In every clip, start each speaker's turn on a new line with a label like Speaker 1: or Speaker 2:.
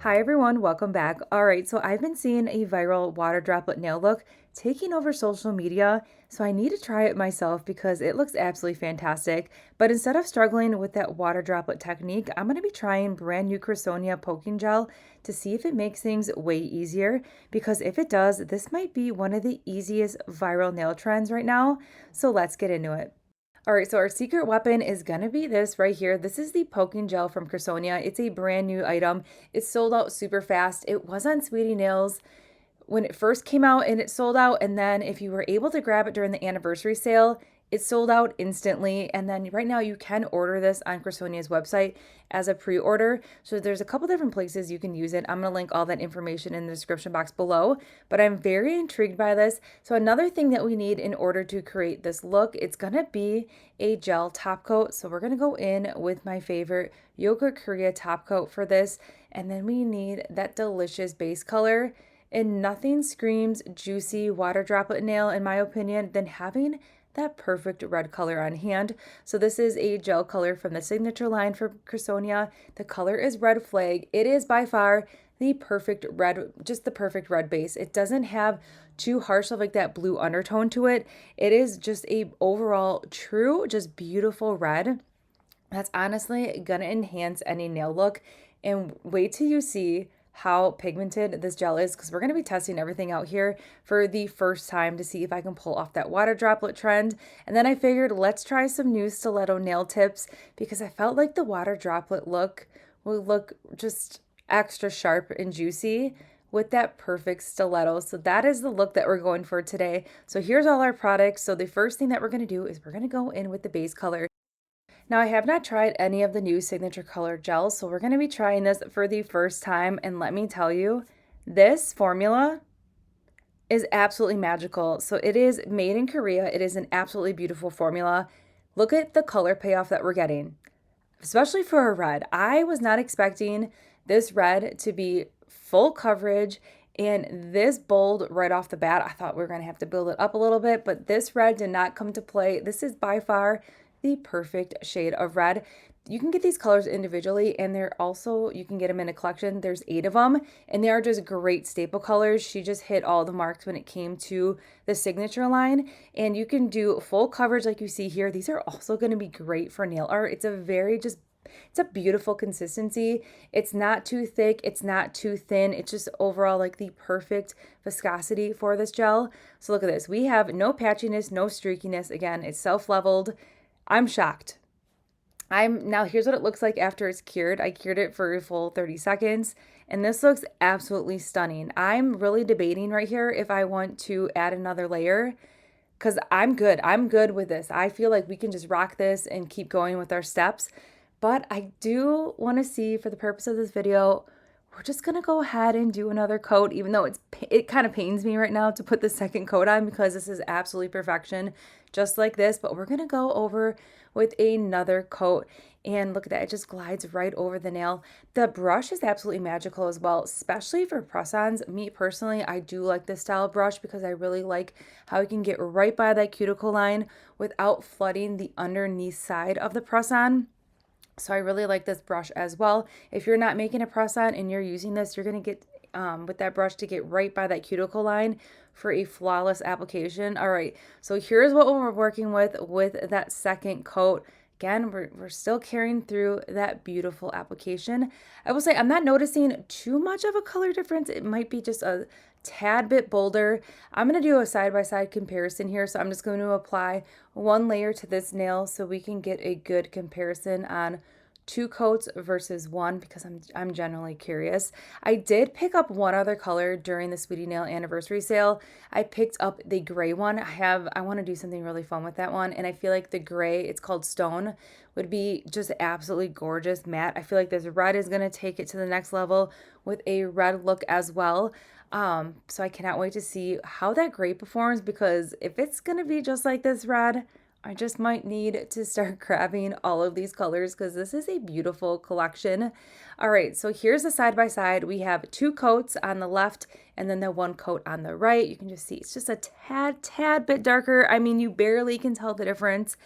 Speaker 1: Hi everyone, welcome back. All right, so I've been seeing a viral water droplet nail look taking over social media, so I need to try it myself because it looks absolutely fantastic. But instead of struggling with that water droplet technique, I'm going to be trying brand new Crisania poking gel to see if it makes things way easier, because if it does, this might be one of the easiest viral nail trends right now. So let's get into it. All right, so our secret weapon is gonna be this right here. This is the poking gel from Crisania. It's a brand new item. It sold out super fast. It was on Sweetie Nails when it first came out and it sold out. And then if you were able to grab it during the anniversary sale, it sold out instantly. And then right now you can order this on Crisonia's website as a pre-order. So there's a couple different places you can use it. I'm going to link all that information in the description box below, but I'm very intrigued by this. So another thing that we need in order to create this look, it's going to be a gel top coat. So we're going to go in with my favorite Yogurt Korea top coat for this. And then we need that delicious base color. And nothing screams juicy water droplet nail, in my opinion, than having that perfect red color on hand. So this is a gel color from the signature line for Crisania. The color is Red Flag. It is by far the perfect red, just the perfect red base. It doesn't have too harsh of like that blue undertone to it. It is just a overall true, just beautiful red. That's honestly gonna enhance any nail look. And wait till you see how pigmented this gel is, because we're going to be testing everything out here for the first time to see if I can pull off that water droplet trend. And then I figured let's try some new stiletto nail tips, because I felt like the water droplet look will look just extra sharp and juicy with that perfect stiletto. So that is the look that we're going for today. So here's all our products. So the first thing that we're going to do is we're going to go in with the base color. Now, I have not tried any of the new signature color gels, so we're going to be trying this for the first time. And let me tell you, this formula is absolutely magical. So it is made in Korea. It is an absolutely beautiful formula. Look at the color payoff that we're getting, especially for a red. I was not expecting this red to be full coverage and this bold right off the bat. I thought we were going to have to build it up a little bit, but this red did not come to play. This is by far the perfect shade of red. You can get these colors individually, and they're also, you can get them in a collection. There's 8 of them, and they are just great staple colors. She just hit all the marks when it came to the signature line, and you can do full coverage like you see here. These are also going to be great for nail art. It's a very just it's a beautiful consistency. It's not too thick. It's not too thin. It's just overall like the perfect viscosity for this gel. So look at this. We have no patchiness, no streakiness. Again, it's self-leveled. I'm shocked. Now here's what it looks like after it's cured. I cured it for a full 30 seconds, and this looks absolutely stunning. I'm really debating right here if I want to add another layer, because I'm good. I'm good with this. I feel like we can just rock this and keep going with our steps. But I do want to see, for the purpose of this video, we're just going to go ahead and do another coat, even though it kind of pains me right now to put the second coat on, because this is absolutely perfection, just like this. But we're going to go over with another coat, and look at that. It just glides right over the nail. The brush is absolutely magical as well, especially for press-ons. Me personally, I do like this style brush because I really like how you can get right by that cuticle line without flooding the underneath side of the press-on. So I really like this brush as well. If you're not making a press on and you're using this, you're going to get with that brush to get right by that cuticle line for a flawless application. All right, so here's what we're working with that second coat. Again, we're still carrying through that beautiful application. I will say I'm not noticing too much of a color difference. It might be just a tad bit bolder. I'm going to do a side-by-side comparison here. So I'm just going to apply one layer to this nail so we can get a good comparison on 2 coats versus 1, because I'm generally curious. I did pick up one other color during the Sweetie Nail anniversary sale. I picked up the gray one. I want to do something really fun with that one, and I feel like the gray, it's called Stone, would be just absolutely gorgeous matte. I feel like this red is going to take it to the next level with a red look as well. So I cannot wait to see how that gray performs, because if it's going to be just like this red, I just might need to start grabbing all of these colors, because this is a beautiful collection. All right, so here's the side by side. We have 2 coats on the left and then the 1 coat on the right. You can just see it's just a tad bit darker. I mean, you barely can tell the difference.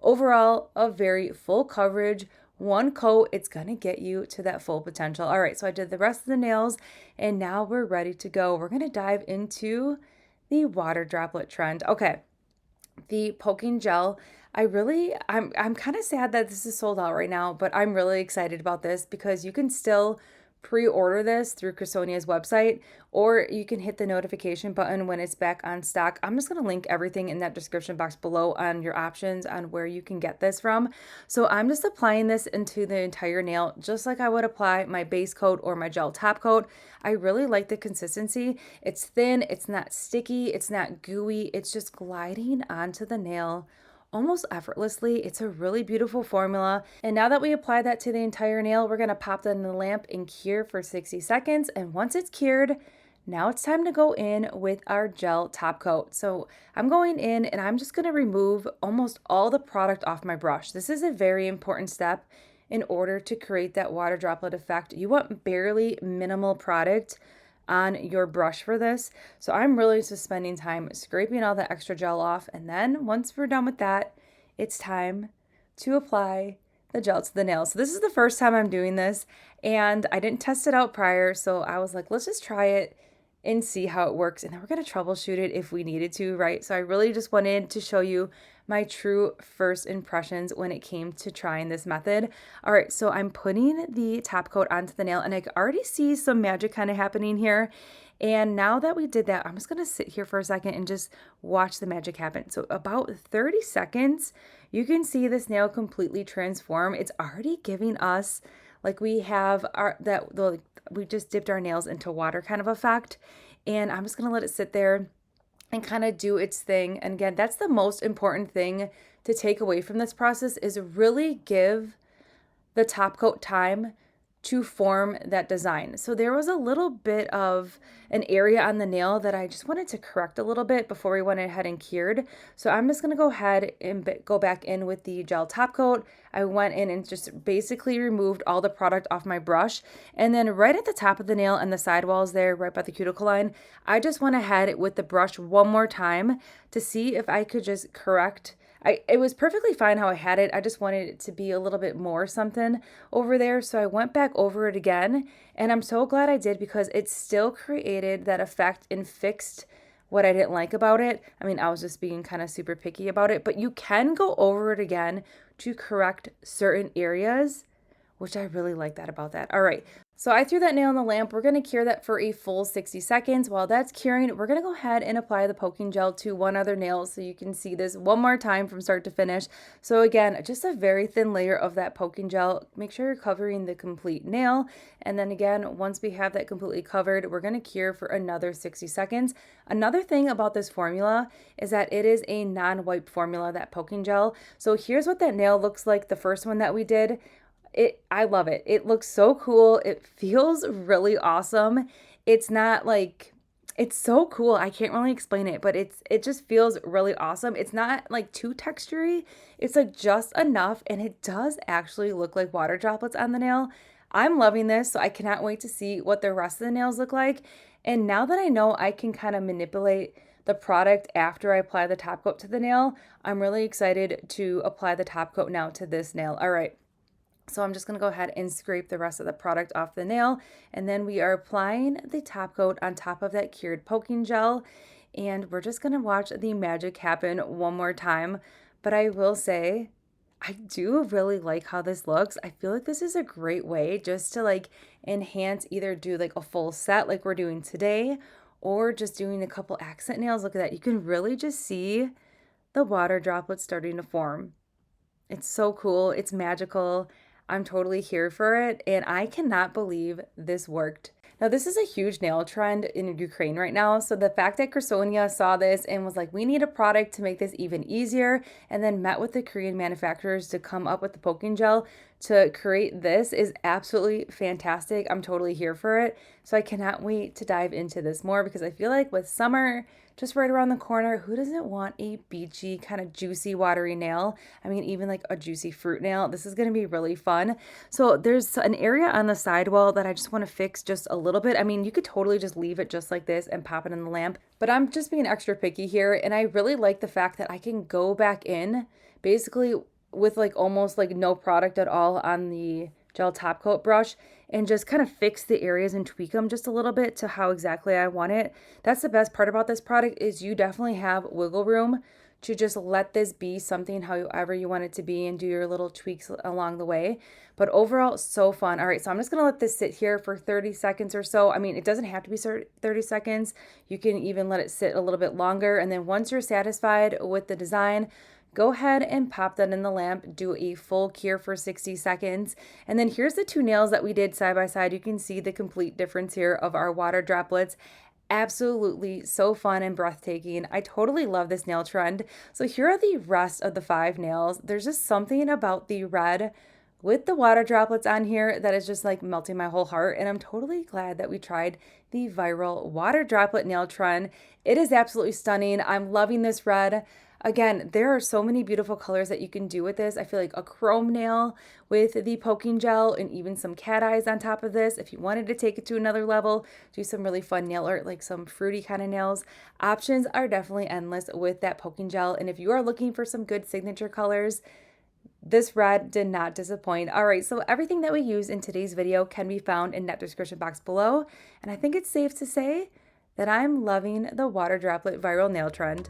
Speaker 1: Overall, a very full coverage one coat, it's gonna get you to that full potential. All right, so I did the rest of the nails and now we're ready to go. We're gonna dive into the water droplet trend. Okay, the poking gel. I'm kind of sad that this is sold out right now, but I'm really excited about this because you can still pre-order this through Crisania's website, or you can hit the notification button when it's back on stock. I'm just going to link everything in that description box below on your options on where you can get this from. So I'm just applying this into the entire nail just like I would apply my base coat or my gel top coat. I really like the consistency. It's thin, it's not sticky, it's not gooey, it's just gliding onto the nail almost effortlessly. It's a really beautiful formula. And now that we apply that to the entire nail, we're gonna pop that in the lamp and cure for 60 seconds. And once it's cured, now it's time to go in with our gel top coat. So I'm going in and I'm just gonna remove almost all the product off my brush. This is a very important step in order to create that water droplet effect. You want barely minimal product on your brush for this. So I'm really just spending time scraping all the extra gel off. And then once we're done with that, it's time to apply the gel to the nail. So this is the first time I'm doing this and I didn't test it out prior. So I was like, let's just try it and see how it works. And then we're going to troubleshoot it if we needed to, right? So I really just wanted to show you my true first impressions when it came to trying this method. All right, so I'm putting the top coat onto the nail and I can already see some magic kind of happening here. And now that we did that, I'm just gonna sit here for a second and just watch the magic happen. So about 30 seconds, you can see this nail completely transform. It's already giving us like we have we just dipped our nails into water kind of effect. And I'm just gonna let it sit there and kind of do its thing. And again, that's the most important thing to take away from this process is really give the top coat time to form that design. So there was a little bit of an area on the nail that I just wanted to correct a little bit before we went ahead and cured. So I'm just gonna go ahead and go back in with the gel top coat. I went in and just basically removed all the product off my brush. And then right at the top of the nail and the sidewalls there, right by the cuticle line, I just went ahead with the brush one more time to see if I could just correct. It was perfectly fine how I had it. I just wanted it to be a little bit more something over there. So I went back over it again and I'm so glad I did because it still created that effect and fixed what I didn't like about it. I mean, I was just being kind of super picky about it, but you can go over it again to correct certain areas, which I really like that about that. All right. So I threw that nail in the lamp. We're going to cure that for a full 60 seconds. While that's curing, we're going to go ahead and apply the poking gel to one other nail so you can see this one more time from start to finish. So again, just a very thin layer of that poking gel. Make sure you're covering the complete nail. And then again, once we have that completely covered, we're going to cure for another 60 seconds. Another thing about this formula is that it is a non-wipe formula, that poking gel. So here's what that nail looks like, the first one that we did. I love it. It looks so cool. It feels really awesome. It's not like, it's so cool. I can't really explain it, but it just feels really awesome. It's not like too textury. It's like just enough, and it does actually look like water droplets on the nail. I'm loving this, so I cannot wait to see what the rest of the nails look like. And now that I know I can kind of manipulate the product after I apply the top coat to the nail, I'm really excited to apply the top coat now to this nail. All right. So I'm just going to go ahead and scrape the rest of the product off the nail. And then we are applying the top coat on top of that cured poking gel. And we're just going to watch the magic happen one more time. But I will say, I do really like how this looks. I feel like this is a great way just to like enhance, either do like a full set like we're doing today, or just doing a couple accent nails. Look at that. You can really just see the water droplets starting to form. It's so cool. It's magical. I'm totally here for it, and I cannot believe this worked. Now, this is a huge nail trend in Ukraine right now, so the fact that Crisania saw this and was like, we need a product to make this even easier, and then met with the Korean manufacturers to come up with the poking gel to create this is absolutely fantastic. I'm totally here for it, so I cannot wait to dive into this more because I feel like with summer just right around the corner, who doesn't want a beachy, kind of juicy, watery nail? I mean, even like a juicy fruit nail. This is going to be really fun. So there's an area on the sidewall that I just want to fix just a little bit. I mean, you could totally just leave it just like this and pop it in the lamp, but I'm just being extra picky here. And I really like the fact that I can go back in basically with like almost like no product at all on the gel top coat brush and just kind of fix the areas and tweak them just a little bit to how exactly I want it. That's the best part about this product is you definitely have wiggle room to just let this be something however you want it to be and do your little tweaks along the way. But overall, so fun. All right, so I'm just gonna let this sit here for 30 seconds or so. I mean, it doesn't have to be 30 seconds. You can even let it sit a little bit longer. And then once you're satisfied with the design, go ahead and pop that in the lamp, do a full cure for 60 seconds. And then here's the two nails that we did side by side. You can see the complete difference here of our water droplets. Absolutely so fun and breathtaking. I totally love this nail trend. So here are the rest of the 5 nails. There's just something about the red with the water droplets on here that is just like melting my whole heart. And I'm totally glad that we tried the viral water droplet nail trend. It is absolutely stunning. I'm loving this red. Again, there are so many beautiful colors that you can do with this. I feel like a chrome nail with the poking gel and even some cat eyes on top of this. If you wanted to take it to another level, do some really fun nail art, like some fruity kind of nails. Options are definitely endless with that poking gel. And if you are looking for some good signature colors, this red did not disappoint. All right, so everything that we use in today's video can be found in that description box below. And I think it's safe to say that I'm loving the water droplet viral nail trend.